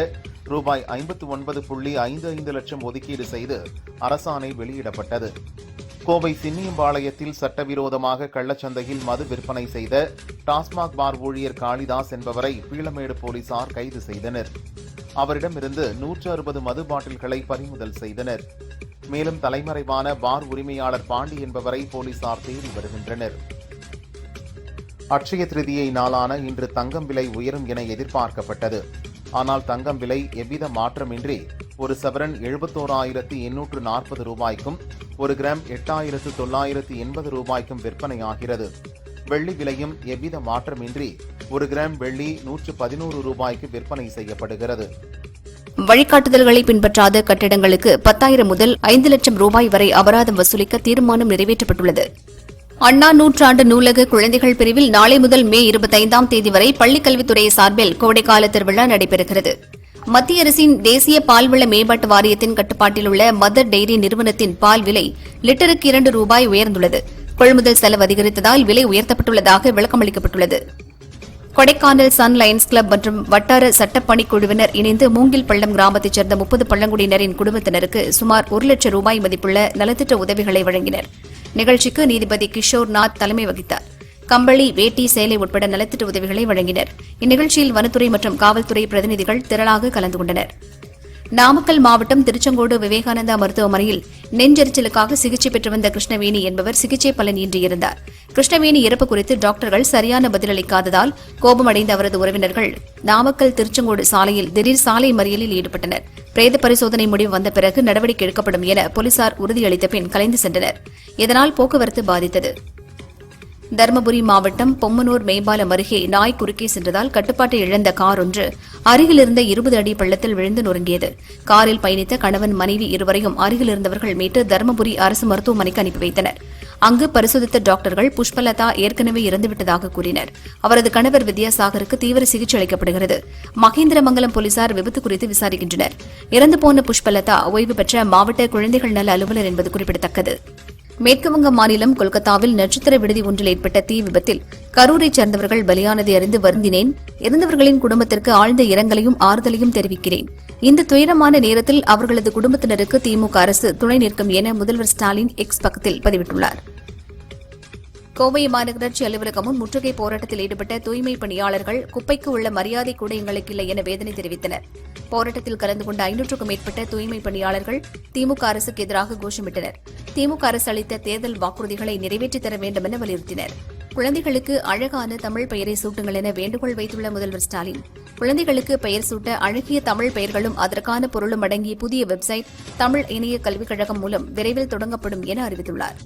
ரூபாய் 59.55 லட்சம் ஒதுக்கீடு செய்து அரசாணை வெளியிடப்பட்டது. கோவை சின்னியம்பாளையத்தில் சட்டவிரோதமாக கள்ளச்சந்தையில் மது விற்பனை செய்த டாஸ்மாக் பார் ஊழியர் காளிதாஸ் என்பவரை பீளமேடு போலீசார் கைது செய்தனர். அவரிடமிருந்து 160 மது பாட்டில்களை பறிமுதல் செய்தனர். மேலும் தலைமறைவான பார் உரிமையாளர் பாண்டி என்பவரை போலீசார் தேடி வருகின்றனர். அட்சய திருதியை நாளான இன்று தங்கம் விலை உயரும் என எதிர்பார்க்கப்பட்டது. ஆனால் தங்கம் விலை எவ்வித மாற்றமின்றி ஒரு சவரன் 71,840 ரூபாய்க்கும் 1 கிராம் 8,980 ரூபாய்க்கும் விற்பனையாகிறது. வெள்ளி விலையும் எவ்வித மாற்றமின்றி 1 கிராம் வெள்ளி 111 ரூபாய்க்கு விற்பனை செய்யப்படுகிறது. வழிகாட்டுதல்களை பின்பற்றாத கட்டிடங்களுக்கு 10,000 முதல் 5 லட்சம் ரூபாய் வரை அபராதம் வசூலிக்க தீர்மானம் நிறைவேற்றப்பட்டுள்ளது. அண்ணா நூற்றாண்டு நூலக குழந்தைகள் பிரிவில் நாளை முதல் மே 25ஆம் தேதி வரை பள்ளிக்கல்வித்துறை சார்பில் கோடைக்கால திருவிழா நடைபெறுகிறது. மத்திய அரசின் தேசிய பால்வள மேம்பாட்டு வாரியத்தின் கட்டுப்பாட்டில் உள்ள மதர் டெய்ரி நிறுவனத்தின் பால் விலை லிட்டருக்கு 2 ரூபாய் உயர்ந்துள்ளது. கொள்முதல் செலவு அதிகரித்ததால் விலை உயர்த்தப்பட்டுள்ளதாக விளக்கமளிக்கப்பட்டுள்ளது. கொடைக்கானல் சன் லயன்ஸ் கிளப் மற்றும் வட்டார சட்டப்பணிக்குழுவினர் இணைந்து மூங்கில் பள்ளம் கிராமத்தைச் சேர்ந்த 30 பழங்குடியினரின் குடும்பத்தினருக்கு சுமார் 1 லட்சம் ரூபாய் மதிப்புள்ள நலத்திட்ட உதவிகளை வழங்கினர். நிகழ்ச்சிக்கு நீதிபதி கிஷோர் நாத் தலைமை வகித்தார். கம்பளி, வேட்டி, சேலை உட்பட நலத்திட்ட உதவிகளை வழங்கினர். இந்நிகழ்ச்சியில் வனத்துறை மற்றும் காவல்துறை பிரதிநிதிகள் திரளாக கலந்து கொண்டனர். நாமக்கல் மாவட்டம் திருச்செங்கோடு விவேகானந்தா மருத்துவமனையில் நெஞ்செரிச்சலுக்காக சிகிச்சை பெற்று வந்த கிருஷ்ணவேணி என்பவர் சிகிச்சை பலனின்றி இருந்தார். கிருஷ்ணவேணி இறப்பு குறித்து டாக்டர்கள் சரியான பதிலளிக்காததால் கோபமடைந்த அவரது உறவினர்கள் நாமக்கல் திருச்செங்கோடு சாலையில் திடீர் சாலை மறியலில் ஈடுபட்டனர். பிரேத பரிசோதனை முடிவு வந்த பிறகு நடவடிக்கை எடுக்கப்படும் என போலீசார் உறுதியளித்த பின் கலைந்து சென்றனர். இதனால் போக்குவரத்து பாதித்தது. தருமபுரி மாவட்டம் பொம்மனூர் மேம்பாலம் அருகே நாய் குறுக்கே சென்றதால் கட்டுப்பாட்டை இழந்த கார் ஒன்று அருகிலிருந்த 20 அடி பள்ளத்தில் விழுந்து நொறுங்கியது. காரில் பயணித்த கணவன், மனைவி இருவரையும் அருகில் இருந்தவர்கள் மீட்டு தருமபுரி அரசு மருத்துவமனைக்கு அனுப்பி வைத்தனர். அங்கு பரிசோதித்த டாக்டர்கள் புஷ்பலதா ஏற்கனவே இறந்துவிட்டதாக கூறினர். அவரது கணவர் வித்யாசாகருக்கு தீவிர சிகிச்சை அளிக்கப்படுகிறது. மகேந்திரமங்கலம் போலீசார் விபத்து குறித்து விசாரிக்கின்றனர். இறந்துபோன புஷ்பலதா ஓய்வு பெற்ற மாவட்ட குழந்தைகள் நல அலுவலர் என்பது குறிப்பிடத்தக்கது. மேற்குவங்க மாநிலம் கொல்கத்தாவில் நட்சத்திர விடுதி ஒன்றில் ஏற்பட்ட தீ விபத்தில் கரூரைச் சேர்ந்தவர்கள் பலியானதை அறிந்து வருந்தினேன். இறந்தவர்களின் குடும்பத்திற்கு ஆழ்ந்த இரங்கலையும் ஆறுதலையும் தெரிவிக்கிறேன். இந்த துயரமான நேரத்தில் அவர்களது குடும்பத்தினருக்கு திமுக அரசு துணை நிற்கும் என முதல்வர் ஸ்டாலின் எக்ஸ் பக்கத்தில் பதிவிட்டுள்ளார். கோவை மாநகராட்சி அலுவலகம் முன் முற்றுகை போராட்டத்தில் ஈடுபட்ட தூய்மை பணியாளர்கள் குப்பைக்கு உள்ள மரியாதை கூட எங்களுக்கு இல்லை என வேதனை தெரிவித்தனர். போராட்டத்தில் கலந்து கொண்ட 500க்கும் மேற்பட்ட தூய்மை பணியாளர்கள் திமுக அரசுக்கு எதிராக கோஷமிட்டனர். திமுக அரசு அளித்த தேர்தல் வாக்குறுதிகளை நிறைவேற்றித் தர வேண்டும் என வலியுறுத்தினர். குழந்தைகளுக்கு அழகான தமிழ் பெயரை சூட்டுங்கள் என வேண்டுகோள் வைத்துள்ள முதல்வர் ஸ்டாலின், குழந்தைகளுக்கு பெயர் சூட்ட அழகிய தமிழ் பெயர்களும் அதற்கான பொருளும் அடங்கிய புதிய வெப்சைட் தமிழ் இணைய கல்விக் கழகம் மூலம் விரைவில் தொடங்கப்படும் என அறிவித்துள்ளார்.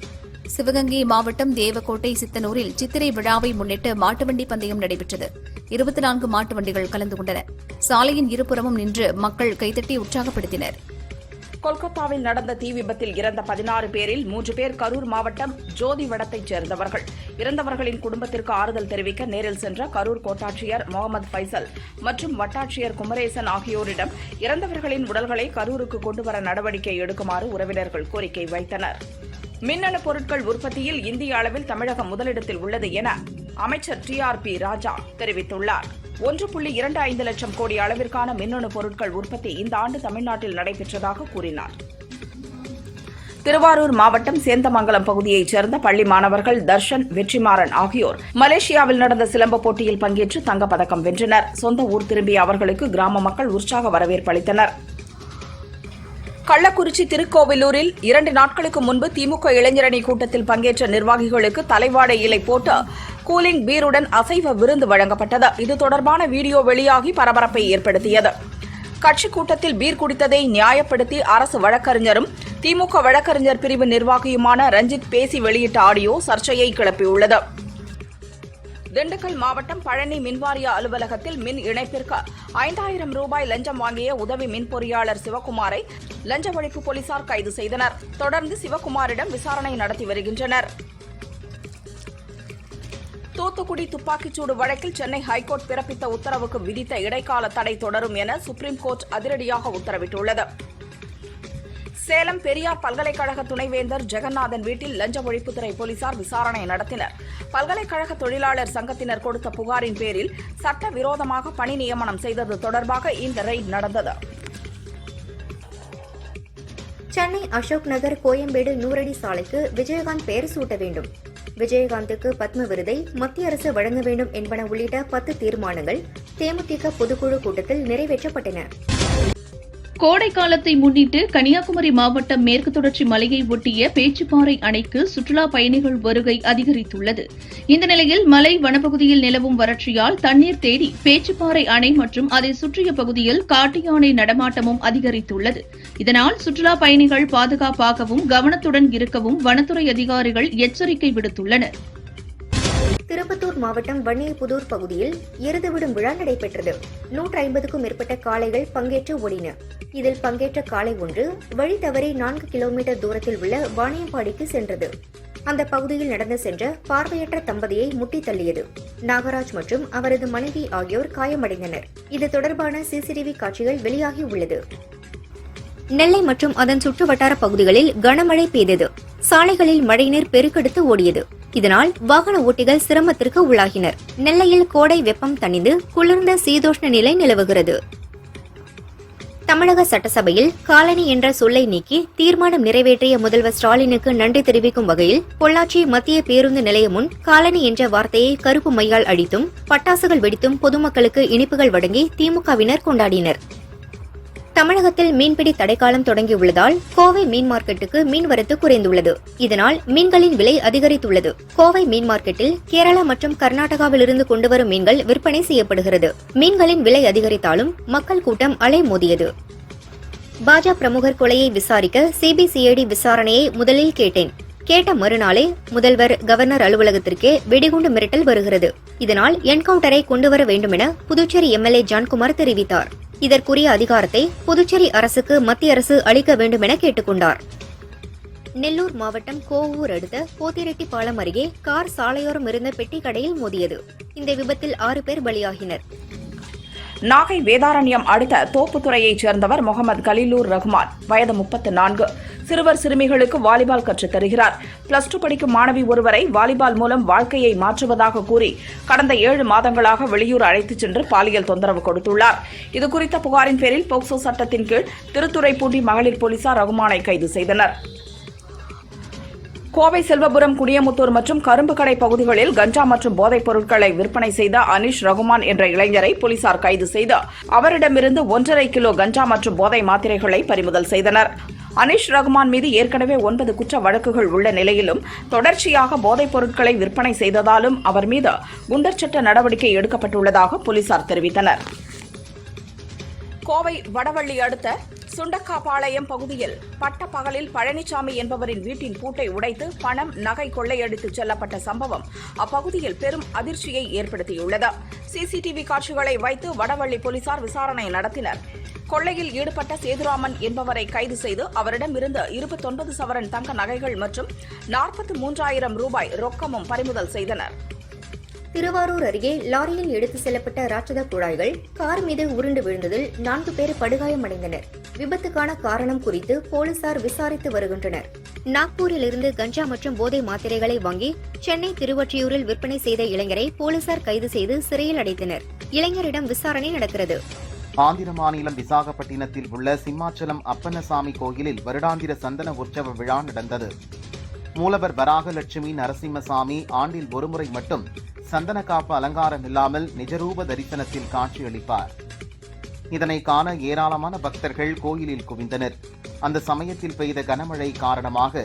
சிவகங்கை மாவட்டம் தேவக்கோட்டை சித்தனூரில் சித்திரை விழாவை முன்னிட்டு மாட்டுவண்டி பந்தயம் நடைபெற்றது. 24 மாட்டு வண்டிகள் கலந்து கொண்டன. சாலையின் இருபுறமும் நின்று மக்கள் கைதட்டி உற்சாகப்படுத்தினர். கொல்கத்தாவில் நடந்த தீ விபத்தில் இறந்த 16 பேரில் 3 பேர் கரூர் மாவட்டம் ஜோதிவடத்தைச் சேர்ந்தவர்கள். இறந்தவர்களின் குடும்பத்திற்கு ஆறுதல் தெரிவிக்க நேரில் சென்ற கரூர் கோட்டாட்சியர் முகமது பைசல் மற்றும் வட்டாட்சியர் குமரேசன் ஆகியோரிடம் இறந்தவர்களின் உடல்களை கரூருக்கு கொண்டுவர நடவடிக்கை எடுக்குமாறு உறவினர்கள் கோரிக்கை வைத்தனர். மின்னணு பொருட்கள் உற்பத்தியில் இந்திய அளவில் தமிழகம் முதலிடத்தில் உள்ளது என அமைச்சர் TRP ராஜா தெரிவித்துள்ளார். 1.25 லட்சம் கோடி அளவிற்கான மின்னணு பொருட்கள் உற்பத்தி இந்த ஆண்டு தமிழ்நாட்டில் நடைபெற்றதாக கூறினார். திருவாரூர் மாவட்டம் சேந்தமங்கலம் பகுதியைச் சேர்ந்த பள்ளி மாணவர்கள் தர்ஷன், வெற்றிமாறன் ஆகியோர் மலேசியாவில் நடந்த சிலம்ப போட்டியில் பங்கேற்று தங்கப்பதக்கம் வென்றனர். சொந்த ஊர் திரும்பிய அவர்களுக்கு கிராம மக்கள் உற்சாக வரவேற்பு அளித்தனர். கள்ளக்குறிச்சி திருக்கோவிலூரில் 2 நாட்களுக்கு முன்பு திமுக இளைஞரணி கூட்டத்தில் பங்கேற்ற நிர்வாகிகளுக்கு தலைவாடை இலை போட்டு கூலிங் பீருடன் அசைவ விருந்து வழங்கப்பட்டது. இது தொடர்பான வீடியோ வெளியாகி பரபரப்பை ஏற்படுத்தியது. கட்சி கூட்டத்தில் பீர் குடித்ததை நியாயப்படுத்தி அரசு வழக்கறிஞரும் திமுக வழக்கறிஞர் பிரிவு நிர்வாகியுமான ரஞ்சித் பேசி வெளியிட்ட ஆடியோ சர்ச்சையை கிளப்பியுள்ளது. திண்டுக்கல் மாவட்டம் பழனி மின்வாரிய அலுவலகத்தில் மின் இணைப்பிற்கு 5000 ரூபாய் லஞ்சம் வாங்கிய உதவி மின் பொறியாளர் சிவக்குமாரை லஞ்ச ஒழிப்பு போலீசார் கைது செய்தனர். தொடர்ந்து சிவக்குமாரிடம் விசாரணை நடத்தி வருகின்றனர். தூத்துக்குடி துப்பாக்கிச்சூடு வழக்கில் சென்னை ஹைகோர்ட் பிறப்பித்த உத்தரவுக்கு விதித்த இடைக்கால தடை தொடரும் என சுப்ரீம் கோர்ட் அதிரடியாக உத்தரவிட்டுள்ளது. சேலம் பெரியார் பல்கலைக்கழக துணைவேந்தர் ஜெகநாதன் வீட்டில் லஞ்ச ஒழிப்புத்துறை போலீசார் விசாரணை நடத்தினர். பல்கலைக்கழக தொழிலாளர் சங்கத்தினர் கொடுத்த புகாரின் பேரில் சட்டவிரோதமாக பணி நியமனம் செய்தது தொடர்பாக இந்த ரெய்ட் நடந்தது. சென்னை அசோக் நகர் கோயம்பேடு நூறடி சாலைக்கு விஜயகாந்த் பெயர் சூட்ட வேண்டும், விஜயகாந்துக்கு பத்ம விருதை மத்திய அரசு வழங்க வேண்டும் என்பன உள்ளிட்ட 10 தீர்மானங்கள் தேமுதிக பொதுக்குழு கூட்டத்தில் நிறைவேற்றப்பட்டன. கோடை காலத்தை முன்னிட்டு கன்னியாகுமரி மாவட்டம் மேற்கு தொடர்ச்சி மலையை ஒட்டிய பேச்சிப்பாறை அணைக்கு சுற்றுலா பயணிகள் வருகை அதிகரித்துள்ளது. இந்த நிலையில் மலை வனப்பகுதியில் நிலவும் வறட்சியால் தண்ணீர் தேடி பேச்சிப்பாறை அணை மற்றும் அதை சுற்றிய பகுதியில் காட்டு யானை நடமாட்டமும் அதிகரித்துள்ளது. இதனால் சுற்றுலா பயணிகள் பாதுகாப்பாகவும் கவனத்துடன் இருக்கவும் வனத்துறை அதிகாரிகள் எச்சரிக்கை விடுத்துள்ளனர். திருப்பத்தூர் மாவட்டம் வன்னியபுதூர் பகுதியில் எருது விடும் விழா நடைபெற்றது. 150க்கும் மேற்பட்ட காளைகள் பங்கேற்று ஓடின. இதில் பங்கேற்ற காளை ஒன்று வழி தவறி 4 கிலோமீட்டர் தூரத்தில் உள்ள வாணியம்பாடிக்கு சென்றது. அந்த பகுதியில் நடந்து சென்ற பார்வையற்ற தம்பதியை முட்டி தள்ளியது. நாகராஜ் மற்றும் அவரது மனைவி ஆகியோர் காயமடைந்தனர். இது தொடர்பான சிசிடிவி காட்சிகள் வெளியாகி உள்ளது. நெல்லை மற்றும் அதன் சுற்றுவட்டார பகுதிகளில் கனமழை பெய்தது. சாலைகளில் மழைநீர் பெருக்கெடுத்து ஓடியது. இதனால் வாகன ஓட்டிகள் சிரமத்திற்கு உள்ளாகினர். நெல்லையில் கோடை வெப்பம் தணிந்து குளிர்ந்த சீதோஷ்ண நிலை நிலவுகிறது. தமிழக சட்டசபையில் காலனி என்ற சொல்லை நீக்கி தீர்மானம் நிறைவேற்றிய முதல்வர் ஸ்டாலினுக்கு நன்றி தெரிவிக்கும் வகையில் பொள்ளாச்சி மத்திய பேருந்து நிலையம் முன் காலனி என்ற வார்த்தையை கருப்பு மையால் அடித்தும் பட்டாசுகள் வெடித்தும் பொதுமக்களுக்கு இனிப்புகள் வழங்கி திமுகவினர் கொண்டாடினர். தமிழகத்தில் மீன்பிடி தடைக்காலம் தொடங்கியுள்ளதால் கோவை மீன் மார்க்கெட்டுக்கு மீன்வரத்து குறைந்துள்ளது. இதனால் மீன்களின் விலை அதிகரித்துள்ளது. கோவை மீன் மார்க்கெட்டில் கேரளா மற்றும் கர்நாடகாவிலிருந்து கொண்டுவரும் மீன்கள் விற்பனை செய்யப்படுகிறது. மீன்களின் விலை அதிகரித்தாலும் மக்கள் கூட்டம் அலைமோதியது. பாஜக பிரமுகர் கொலையை விசாரிக்க சிபிசிஐடி விசாரணையை முதலில் கேட்டேன். கேட்ட மறுநாளே முதல்வர் கவர்னர் அலுவலகத்திற்கே வெடிகுண்டு மிரட்டல் வருகிறது. இதனால் என்கவுண்டரை கொண்டுவர வேண்டும் என புதுச்சேரி எம்எல்ஏ ஜான்குமார் தெரிவித்தார். இதற்குரிய அதிகாரத்தை புதுச்சேரி அரசுக்கு மத்திய அரசு அளிக்க வேண்டும் என கேட்டுக் கொண்டார். நெல்லூர் மாவட்டம் கோவூர் அடுத்த போத்திரெட்டிப்பாலம் அருகே கார் சாலையோரம் இருந்த பெட்டி கடையில் மோதியது. இந்த விபத்தில் 6 பேர் பலியாகினர். நாகை வேதாரண்யம் அடுத்த தோப்புத்துறையைச் சேர்ந்தவர் முகமது கலீலூர் ரஹ்மான், வயது 34, சிறுவர் சிறுமிகளுக்கு வாலிபால் கற்றுத் தருகிறார். +2 படிக்கும் மாணவி ஒருவரை வாலிபால் மூலம் வாழ்க்கையை மாற்றுவதாக கூறி கடந்த 7 மாதங்களாக வெளியூர் அழைத்துச் சென்று பாலியல் தொந்தரவு கொடுத்துள்ளார். இதுகுறித்த புகாரின் பேரில் போக்சோ சட்டத்தின் கீழ் திருத்துறைப்பூண்டி மகளிர் போலீசார் ரகுமானை கைது செய்தனர். கோவை செல்வபுரம், குடியமுத்தூர் மற்றும் கரும்புக்கடை பகுதிகளில் கஞ்சா மற்றும் போதைப் பொருட்களை விற்பனை செய்த அனீஷ் ரகுமான் என்ற இளைஞரை போலீசார் கைது செய்து அவரிடமிருந்து 1.5 கிலோ கஞ்சா மற்றும் போதை மாத்திரைகளை பறிமுதல் செய்தனர். அனீஷ் ரகுமான் மீது ஏற்கனவே 9 குற்ற வழக்குகள் உள்ள நிலையிலும் தொடர்ச்சியாக போதைப் பொருட்களை விற்பனை செய்ததாலும் அவர் மீது குண்டர் சட்ட நடவடிக்கை எடுக்கப்பட்டுள்ளதாக போலீசார் தெரிவித்தனர். கோவை வடவள்ளி அடுத்த சுண்டக்காபாளையம் பகுதியில் பட்டப்பகலில் பழனிசாமி என்பவரின் வீட்டின் பூட்டை உடைத்து பணம், நகை கொள்ளையடித்துச் செல்லப்பட்ட சம்பவம் அப்பகுதியில் பெரும் அதிர்ச்சியை ஏற்படுத்தியுள்ளது. சிசிடிவி காட்சிகளை வைத்து வடவள்ளி போலீசார் விசாரணை நடத்தினர். கொள்ளையில் ஈடுபட்ட சேதுராமன் என்பவரை கைது செய்து அவரிடமிருந்து 29 சவரன் தங்க நகைகள் மற்றும் 43,000 ரூபாய் ரொக்கமும் பறிமுதல் செய்தனர். திருவாரூர் அருகே லாரியில் எடுத்துச் செல்லப்பட்ட ராட்சத குழாய்கள் கார் மீது உருண்டு விழுந்ததில் 4 பேர் படுகாயமடைந்தனர். விபத்துக்கான காரணம் குறித்து போலீசார் விசாரித்து வருகின்றனர். நாக்பூரில் இருந்து கஞ்சா மற்றும் போதை மாத்திரைகளை வாங்கி சென்னை திருவொற்றியூரில் விற்பனை செய்த இளைஞரை போலீசார் கைது செய்து சிறையில் அடைத்தனர். இளைஞரிடம் விசாரணை நடக்கிறது. ஆந்திர மாநிலம் விசாகப்பட்டினத்தில் உள்ள சிம்மாச்சலம் அப்பன்னசாமி கோயிலில் வருடாந்திர சந்தன உற்சவ விழா நடந்தது. மூலவர் வராகலட்சுமி நரசிம்மசாமி ஆண்டில் ஒருமுறை மட்டும் சந்தன காப்பு அலங்காரம் இல்லாமல் நிஜரூப தரிசனத்தில் காட்சியளிப்பார். இதனை காண ஏராளமான பக்தர்கள் கோயிலில் குவிந்தனர். அந்த சமயத்தில் பெய்த கனமழை காரணமாக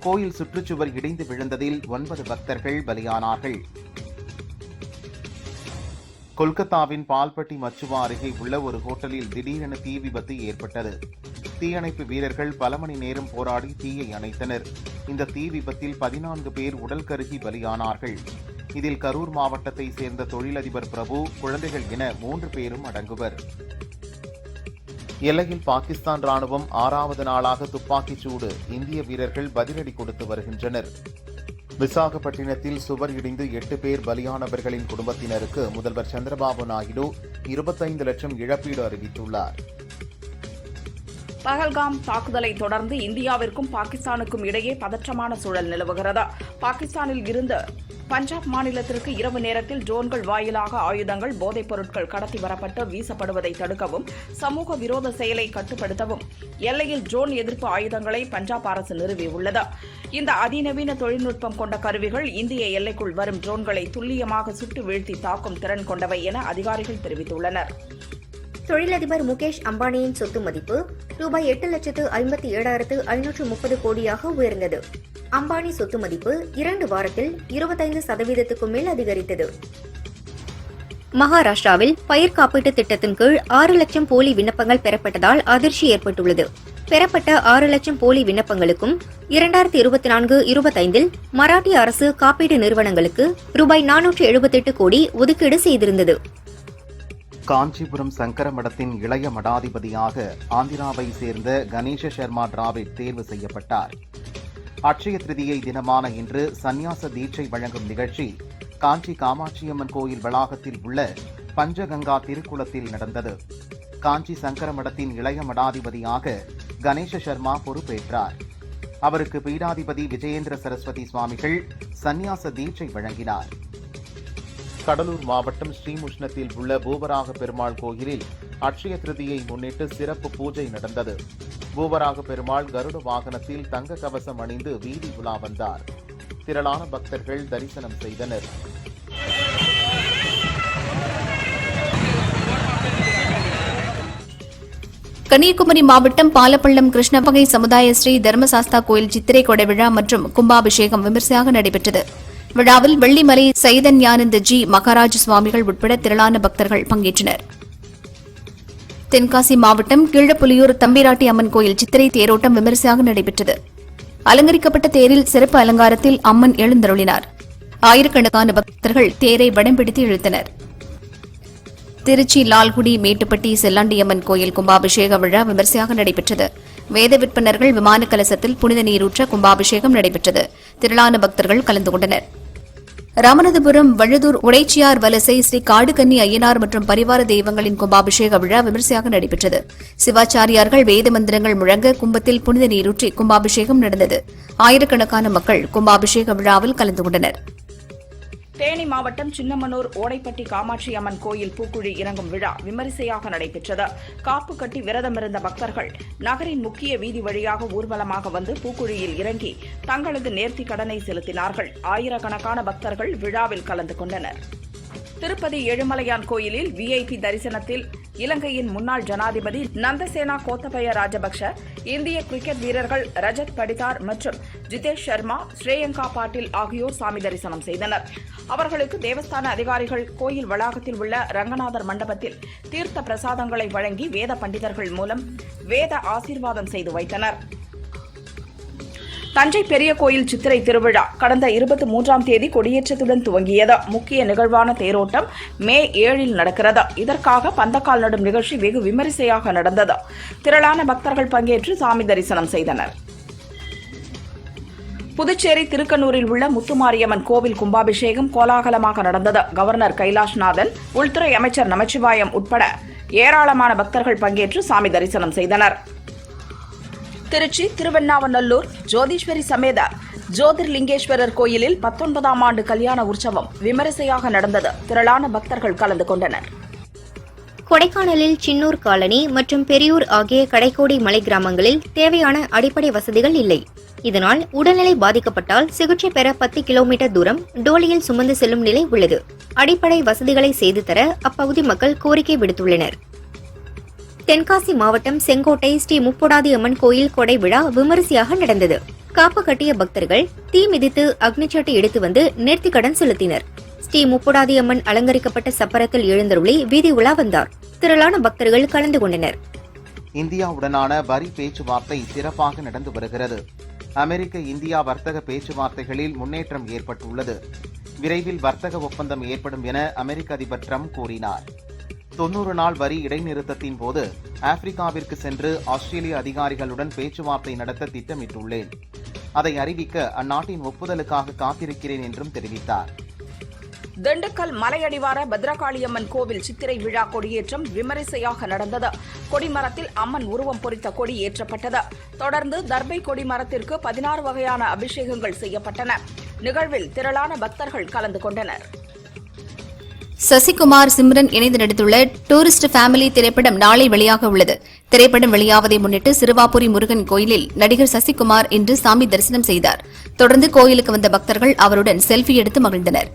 கோயில் சுற்றுச்சுவர் இடிந்து விழுந்ததில் 9 பக்தர்கள் பலியானார்கள். கொல்கத்தாவின் பால்பட்டி மச்சுவா அருகே உள்ள ஒரு ஹோட்டலில் திடீரென தீ விபத்து ஏற்பட்டது. தீயணைப்பு வீரர்கள் பல மணி நேரம் போராடி தீயை அணைத்தனர். இந்த தீ விபத்தில் 14 பேர் உடல் கருகி பலியானார்கள். இதில் கரூர் மாவட்டத்தை சேர்ந்த தொழிலதிபர் பிரபு, குழந்தைகள் என 3 பேரும் அடங்குவர். எல்லையில் பாகிஸ்தான் ராணுவம் 6வது நாளாக துப்பாக்கிச் சூடு இந்திய வீரர்கள் பதிலடி கொடுத்து வருகின்றனர். விசாகப்பட்டினத்தில் சுவர் இடிந்து 8 பேர் பலியானவர்களின் குடும்பத்தினருக்கு முதல்வர் சந்திரபாபு நாயுடு 25 லட்சம் இழப்பீடு அறிவித்துள்ளார். பஹல்காம் தாக்குதலை தொடர்ந்து இந்தியாவிற்கும் பாகிஸ்தானுக்கும் இடையே பதற்றமான சூழல் நிலவுகிறது. பாகிஸ்தானில் இருந்து பஞ்சாப் மாநிலத்திற்கு இரவு நேரத்தில் ட்ரோன்கள் வாயிலாக ஆயுதங்கள், போதைப் பொருட்கள் கடத்தி வரப்பட்டு வீசப்படுவதை தடுக்கவும், சமூக விரோத செயலை கட்டுப்படுத்தவும் எல்லையில் ட்ரோன் எதிர்ப்பு ஆயுதங்களை பஞ்சாப் அரசு நிறுவியுள்ளது. இந்த அதிநவீன தொழில்நுட்பம் கொண்ட கருவிகள் இந்திய எல்லைக்குள் வரும் ட்ரோன்களை துல்லியமாக சுட்டு வீழ்த்தி தாக்கும் திறன் கொண்டவை என அதிகாரிகள் தெரிவித்துள்ளனர். தொழிலதிபர் முகேஷ் அம்பானியின் சொத்து மதிப்பு ரூபாய் 8,57,530 கோடியாக உயர்ந்தது. அம்பானி சொத்து மதிப்பு 2 வாரத்தில் 25% மேல் அதிகரித்தது. மகாராஷ்டிராவில் பயிர் காப்பீட்டு திட்டத்தின் கீழ் 6 லட்சம் போலி விண்ணப்பங்கள் பெறப்பட்டதால் அதிர்ச்சி ஏற்பட்டுள்ளது. பெறப்பட்ட 6 லட்சம் போலி விண்ணப்பங்களுக்கும் 2024-25 மராட்டிய அரசு காப்பீடு நிறுவனங்களுக்கு ரூபாய் 478 கோடி ஒதுக்கீடு செய்திருந்தது. காஞ்சிபுரம் சங்கர மடத்தின் இளைய மடாதிபதியாக ஆந்திராவை சேர்ந்த கணேஷ சர்மா டிராவிட் தேர்வு செய்யப்பட்டார். அட்சய திருதியை தினமான இன்று சந்நியாச தீட்சை வழங்கும் நிகழ்ச்சி காஞ்சி காமாட்சியம்மன் கோயில் வளாகத்தில் உள்ள பஞ்சகங்கா திருக்குளத்தில் நடந்தது. காஞ்சி சங்கர மடத்தின் இளைய மடாதிபதியாக கணேஷ சர்மா பொறுப்பேற்றார். அவருக்கு பீடாதிபதி விஜயேந்திர சரஸ்வதி சுவாமிகள் சந்நியாச தீட்சை வழங்கினார். கடலூர் மாவட்டம் ஸ்ரீமுஷ்ணத்தில் உள்ள பூவராக பெருமாள் கோயிலில் அட்சய திருதியை முன்னிட்டு சிறப்பு பூஜை நடந்தது. பூவராக பெருமாள் கருட வாகனத்தில் தங்க கவசம் அணிந்து வீதி உலா வந்தார். திரளான பக்தர்கள் தரிசனம் செய்தனர். கன்னியாகுமரி மாவட்டம் பாலப்பள்ளம் கிருஷ்ணபகை சமுதாய ஸ்ரீ தர்மசாஸ்தா கோயில் சித்திரை கொடை விழா மற்றும் கும்பாபிஷேகம் விமர்சையாக நடைபெற்றது. விழாவில் வெள்ளிமலை சைதன்யானந்த ஜி மகாராஜ் சுவாமிகள் உட்பட திரளான பக்தர்கள் பங்கேற்றனர். தென்காசி மாவட்டம் கீழப்புலியூர் தம்பிராட்டி அம்மன் கோயில் சித்திரை தேரோட்டம் விமரிசையாக நடைபெற்றது. அலங்கரிக்கப்பட்ட தேரில் சிறப்பு அலங்காரத்தில் அம்மன் எழுந்தருளினார். ஆயிரக்கணக்கான பக்தர்கள் தேரை வடம் பிடித்து இழுத்தனர். திருச்சி லால்குடி மேட்டுப்பட்டி செல்லாண்டியம்மன் கோயில் கும்பாபிஷேக விழா விமரிசையாக நடைபெற்றது. வேத விற்பனர்கள் விமான கலசத்தில் புனித நீரூற்ற கும்பாபிஷேகம் நடைபெற்றது. திரளான பக்தர்கள் கலந்து கொண்டனர். ராமநாதபுரம் வழுதூர் உடைச்சியார் வலசை ஸ்ரீ காடுகன்னி ஐயனார் மற்றும் பரிவார தெய்வங்களின் கும்பாபிஷேக விழா விமரிசையாக நடைபெற்றது. சிவாச்சாரியார்கள் வேத மந்திரங்கள் முழங்க கும்பத்தில் புனித நீரூற்றி கும்பாபிஷேகம் நடந்தது. ஆயிரக்கணக்கான மக்கள் கும்பாபிஷேக விழாவில் கலந்து கொண்டனர். தேனி மாவட்டம் சின்னமனூர் ஓடைப்பட்டி காமாட்சி அம்மன் கோயில் பூக்குழி இறங்கும் விழா விமரிசையாக நடைபெற்றது. காப்பு கட்டி விரதமிருந்த பக்தர்கள் நகரின் முக்கிய வீதி வழியாக ஊர்வலமாக வந்து பூக்குழியில் இறங்கி தங்களது நேர்த்தி கடனை செலுத்தினார்கள். ஆயிரக்கணக்கான பக்தர்கள் விழாவில் கலந்து கொண்டனர். திருப்பதி ஏழுமலையான் கோயிலில் விஐபி தரிசனத்தில் இலங்கையின் முன்னாள் ஜனாதிபதி நந்தசேனா கோத்தபய ராஜபக்ஷ, இந்திய கிரிக்கெட் வீரர்கள் ரஜத் படிதார் மற்றும் ஜிதேஷ் சர்மா, ஸ்ரேயங்கா பாட்டீல் ஆகியோர் சாமி தரிசனம் செய்தனர். அவர்களுக்கு தேவஸ்தான அதிகாரிகள் கோயில் வளாகத்தில் உள்ள ரங்கநாதர் மண்டபத்தில் தீர்த்த பிரசாதங்களை வழங்கி வேத பண்டிதர்கள் மூலம் வேத ஆசீர்வாதம் செய்து வைத்தனர். தஞ்சை பெரிய கோயில் சித்திரை திருவிழா கடந்த 23ஆம் தேதி கொடியேற்றத்துடன் துவங்கியது. முக்கிய நிகழ்வான தேரோட்டம் மே 7 நடக்கிறது. இதற்காக பந்தக்கால் நடும் நிகழ்ச்சி வெகு விமரிசையாக நடந்தது. திரளான பக்தர்கள் பங்கேற்று சாமி தரிசனம் செய்தனர். புதுச்சேரி திருக்கனூரில் உள்ள முத்துமாரியம்மன் கோவில் கும்பாபிஷேகம் கோலாகலமாக நடந்தது. கவர்னர் கைலாஷ்நாதன், உள்துறை அமைச்சர் நமச்சிவாயம் உட்பட ஏராளமான பக்தர்கள் பங்கேற்று சாமி தரிசனம் செய்தனர். திருச்சி திருவெண்ணாவநல்லூர் ஜோதீஸ்வரி சமேத ஜோதிர்லிங்கேஸ்வரர் கோயிலில் 19ஆம் ஆண்டு கல்யாண உற்சவம் விமரிசையாக நடந்தது. திரளான பக்தர்கள் கலந்து கொண்டனர். கொடைக்கானலில் சின்னூர் காலனி மற்றும் பெரியூர் ஆகிய கடைக்கோடி மலை கிராமங்களில் தேவையான அடிப்படை வசதிகள் இல்லை. இதனால் உடல்நிலை பாதிக்கப்பட்டால் சிகிச்சை பெற 10 கிலோமீட்டர் தூரம் டோலியில் சுமந்து செல்லும் நிலை உள்ளது. அடிப்படை வசதிகளை செய்து தர அப்பகுதி மக்கள் கோரிக்கை விடுத்துள்ளனர். தென்காசி மாவட்டம் செங்கோட்டை ஸ்ரீ முப்பொடாதி அம்மன் கோயில் கொடை விழா விமரிசையாக நடந்தது. காப்பு கட்டிய பக்தர்கள் தீ மிதித்து அக்னிச்சட்டி எடுத்து வந்து நேர்த்திக்கடன் செலுத்தினர். ஸ்ரீ முப்பொடாதி அம்மன் அலங்கரிக்கப்பட்ட சப்பரத்தில் எழுந்தருளி வீதி உலா வந்தார். திரளான பக்தர்கள் கலந்து கொண்டனர். இந்தியாவுடனான வரி பேச்சுவார்த்தை சிறப்பாக நடந்து வருகிறது. அமெரிக்க இந்தியா வர்த்தக பேச்சுவார்த்தைகளில் முன்னேற்றம் ஏற்பட்டுள்ளது. விரைவில் வர்த்தக ஒப்பந்தம் ஏற்படும் என அமெரிக்க அதிபர் ட்ரம்ப் கூறினார். 90 நாள் வரி இடைநிறுத்தத்தின் போது ஆப்பிரிக்காவிற்கு சென்று ஆஸ்திரேலிய அதிகாரிகளுடன் பேச்சுவார்த்தை நடத்த திட்டமிட்டுள்ளேன். அதை அறிவிக்க அந்நாட்டின் ஒப்புதலுக்காக காத்திருக்கிறேன் என்றும் தெரிவித்தார். திண்டுக்கல் மலையடிவார பத்ரகாளியம்மன் கோவில் சித்திரை விழா கொடியேற்றம் விமரிசையாக நடந்தது. கொடிமரத்தில் அம்மன் உருவம் பொறித்த கொடி ஏற்றப்பட்டது. தொடர்ந்து தர்பை கொடிமரத்திற்கு 16 வகையான அபிஷேகங்கள் செய்யப்பட்டன. நிகழ்வில் திரளான பக்தர்கள் கலந்து கொண்டனர். சசிகுமார் சிம்ரன் இணைந்து நடித்துள்ள டூரிஸ்ட் ஃபேமிலி திரைப்படம் நாளை வெளியாக உள்ளது. திரைப்படம் வெளியாவதை முன்னிட்டு சிறுவாபுரி முருகன் கோயிலில் நடிகர் சசிகுமார் இன்று சாமி தரிசனம் செய்தார். தொடர்ந்து கோயிலுக்கு வந்த பக்தர்கள் அவருடன் செல்ஃபி எடுத்து மகிழ்ந்தனர்.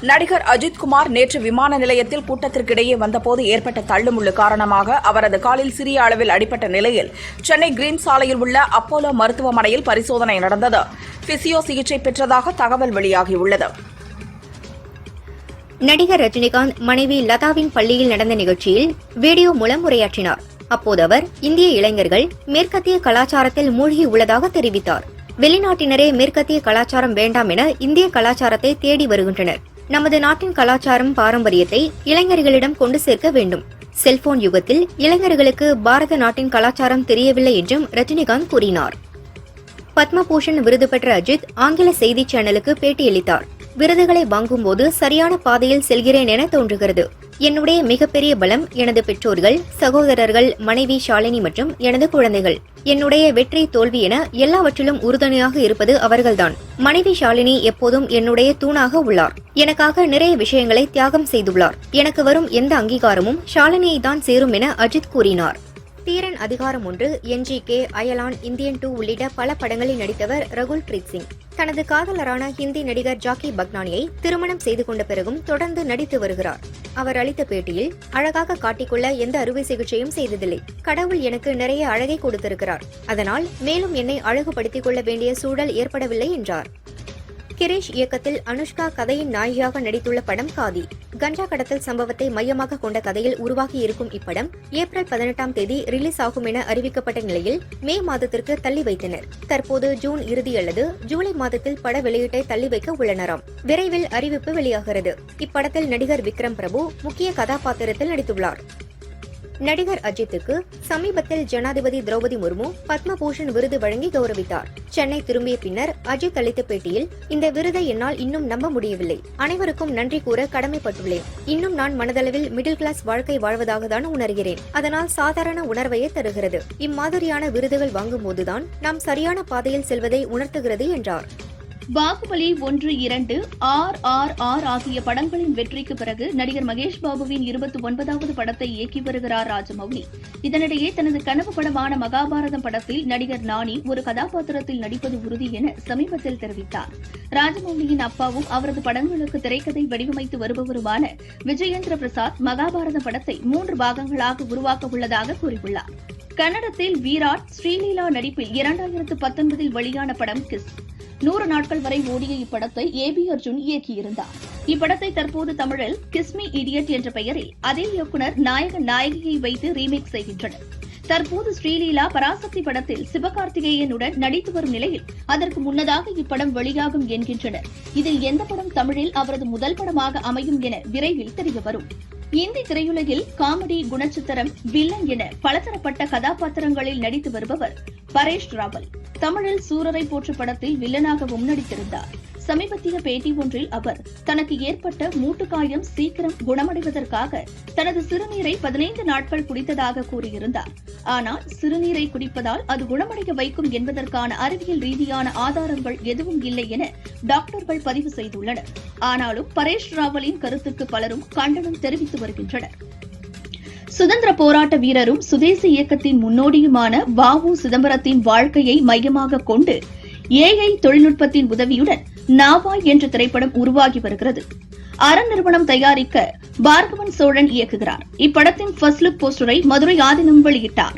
நடிகர் அஜித்குமார் நேற்று விமான நிலையத்தில் கூட்டத்திற்கிடையே வந்தபோது ஏற்பட்ட தள்ளுமுள்ளு காரணமாக அவரது காலில் சிறிய அளவில் அடிபட்ட நிலையில் சென்னை கிரீன் சாலையில் உள்ள அப்போலோ மருத்துவமனையில் பரிசோதனை நடந்தது. பிசியோ சிகிச்சை பெற்றதாக தகவல் வெளியாகியுள்ளது. நடிகர் ரஜினிகாந்த் மனைவி லதாவின் பள்ளியில் நடந்த நிகழ்ச்சியில் வீடியோ மூலம் உரையாற்றினார். அப்போது அவர் இந்திய இளைஞர்கள் மேற்கத்திய கலாச்சாரத்தில் மூழ்கி உள்ளதாக தெரிவித்தார். வெளிநாட்டினரே மேற்கத்திய கலாச்சாரம் வேண்டாம் என இந்திய கலாச்சாரத்தை தேடி வருகின்றனர். நமது நாட்டின் கலாச்சாரம் பாரம்பரியத்தை இளைஞர்களிடம் கொண்டு சேர்க்க வேண்டும். செல்போன் யுகத்தில் இளைஞர்களுக்கு பாரத நாட்டின் கலாச்சாரம் தெரியவில்லை என்றும் ரஜினிகாந்த் கூறினார். பத்மபூஷன் விருது பெற்ற அஜித் ஆங்கில செய்தி சேனலுக்கு பேட்டியளித்தார். விருதுகளை வாங்கும்போது சரியான பாதையில் செல்கிறேன் என தோன்றுகிறது. என்னுடைய மிகப்பெரிய பலம் எனது பெற்றோர்கள், சகோதரர்கள், மனைவி ஷாலினி மற்றும் எனது குழந்தைகள். என்னுடைய வெற்றி தோல்வி என எல்லாவற்றிலும் உறுதுணையாக இருப்பது அவர்கள்தான். மனைவி ஷாலினி எப்போதும் என்னுடைய தூணாக உள்ளார். எனக்காக நிறைய விஷயங்களை தியாகம் செய்துள்ளார். எனக்கு வரும் எந்த அங்கீகாரமும் ஷாலினியை தான் சேரும் என அஜித் கூறினார். தீரன் அதிகாரம் 1, NGK, அயலான், இந்தியன் 2 உள்ளிட்ட பல படங்களில் நடித்தவர் ரகுல் பிரீத் சிங் தனது காதலரான ஹிந்தி நடிகர் ஜாக்கி பக்னானியை திருமணம் செய்து கொண்ட பிறகும் தொடர்ந்து நடித்து வருகிறார். அவர் அளித்த பேட்டியில், அழகாக காட்டிக்கொள்ள எந்த அறுவை சிகிச்சையும் செய்ததில்லை. கடவுள் எனக்கு நிறைய அழகை கொடுத்திருக்கிறார். அதனால் மேலும் என்னை அழகுபடுத்திக் கொள்ள வேண்டிய சூழல் ஏற்படவில்லை என்றார். கிரீஷ் இயக்கத்தில் அனுஷ்கா கதையின் நாயகியாக நடித்துள்ள படம் காதி. கஞ்சா கடத்தல் சம்பவத்தை மையமாக கொண்ட கதையில் உருவாகி இருக்கும் இப்படம் ஏப்ரல் 18ஆம் தேதி ரிலீஸ் ஆகும் என அறிவிக்கப்பட்ட நிலையில் மே மாதத்திற்கு தள்ளி வைத்தனர். தற்போது ஜூன் இறுதி அல்லது ஜூலை மாதத்தில் பட வெளியீட்டை தள்ளி வைக்க உள்ளனராம். விரைவில் அறிவிப்பு வெளியாகிறது. இப்படத்தில் நடிகர் விக்ரம் பிரபு முக்கிய கதாபாத்திரத்தில் நடித்துள்ளார். நடிகர் அஜித்துக்கு சமீபத்தில் ஜனாதிபதி திரௌபதி முர்மு பத்மபூஷன் விருது வழங்கி கௌரவித்தார். சென்னை திரும்பிய பின்னர் அஜித் அளித்த பேட்டியில், இந்த விருதை என்னால் இன்னும் நம்ப முடியவில்லை. அனைவருக்கும் நன்றி கூற கடமைப்பட்டுள்ளேன். இன்னும் நான் மனதளவில் மிடில் கிளாஸ் வாழ்க்கை வாழ்வதாக தான் உணர்கிறேன். அதனால் சாதாரண உணர்வையே தருகிறது. இம்மாதிரியான விருதுகள் வாங்கும்போதுதான் நாம் சரியான பாதையில் செல்வதை உணர்த்துகிறது என்றார். பாகுபலி 1, 2, RRR ஆகிய படங்களின் வெற்றிக்கு பிறகு நடிகர் மகேஷ் பாபுவின் 29வது படத்தை இயக்கி வருகிறார் ராஜமௌலி. இதனிடையே தனது கனவு படமான மகாபாரதம் படத்தில் நடிகர் நானி ஒரு கதாபாத்திரத்தில் நடிப்பது உறுதி என சமீபத்தில் தெரிவித்தார். ராஜமௌலியின் அப்பாவும் அவரது படங்களுக்கு திரைக்கதை வடிவமைத்து வருபவருமான விஜயேந்திர பிரசாத் மகாபாரதம் படத்தை 3 பாகங்களாக உருவாக்க உள்ளதாக கூறியுள்ளார். கன்னடத்தில் வீராட் ஸ்ரீலீலா நடிப்பில் 2019 வெளியான படம் கிஸ். 100 நாட்கள் வரை ஓடிய இப்படத்தை AB அர்ஜுன் இயக்கியிருந்தார். இப்படத்தை தற்போது தமிழில் கிஸ்மி இடியட் என்ற பெயரில் அதே இயக்குநர் நாயகன் நாயகியை வைத்து ரீமேக் செய்கின்றனர். தற்போது ஸ்ரீலீலா பராசக்தி படத்தில் சிவகார்த்திகேயனுடன் நடித்து வரும் நிலையில் அதற்கு முன்னதாக இப்படம் வெளியாகும் என்கின்றனர். இதில் எந்த படம் தமிழில் அவரது முதல் படமாக அமையும் என விரைவில் தெரியவரும். இந்தி திரையுலகில் காமெடி, குணச்சித்திரம், வில்லன் என பலதரப்பட்ட கதாபாத்திரங்களில் நடித்து வருபவர் பரேஷ் ராவல். தமிழில் சூரரை போற்று படத்தில் வில்லனாகவும் நடித்திருந்தார். சமீபத்திய பேட்டி ஒன்றில் அவர் தனக்கு ஏற்பட்ட மூட்டுக்காயம் சீக்கிரம் குணமடைவதற்காக தனது சிறுநீரை 15 நாட்கள் குடித்ததாக கூறியிருந்தார். ஆனால் சிறுநீரை குடிப்பதால் அது குணமடைய வைக்கும் என்பதற்கான அறிவியல் ரீதியான ஆதாரங்கள் எதுவும் இல்லை என டாக்டர்கள் பதிவு செய்துள்ளனர். ஆனாலும் பரேஷ் ராவலின் கருத்துக்கு பலரும் கண்டனம் தெரிவித்து வருகின்றனர். சுதந்திர போராட்ட வீரரும் சுதேசி இயக்கத்தின் முன்னோடியுமான வ.உ. சிதம்பரத்தின் வாழ்க்கையை மையமாக கொண்டு AI தொழில்நுட்பத்தின் உதவியுடன் நாவா என்ற திரைப்படம் உருவாகி வருகிறது. அரண் நிறுவனம் தயாரிக்க பார்கவன் சோழன் இயக்குகிறார். இப்படத்தின் ஃபர்ஸ்ட் லுக் போஸ்டரை மதுரை ஆதினம் வெளியிட்டார்.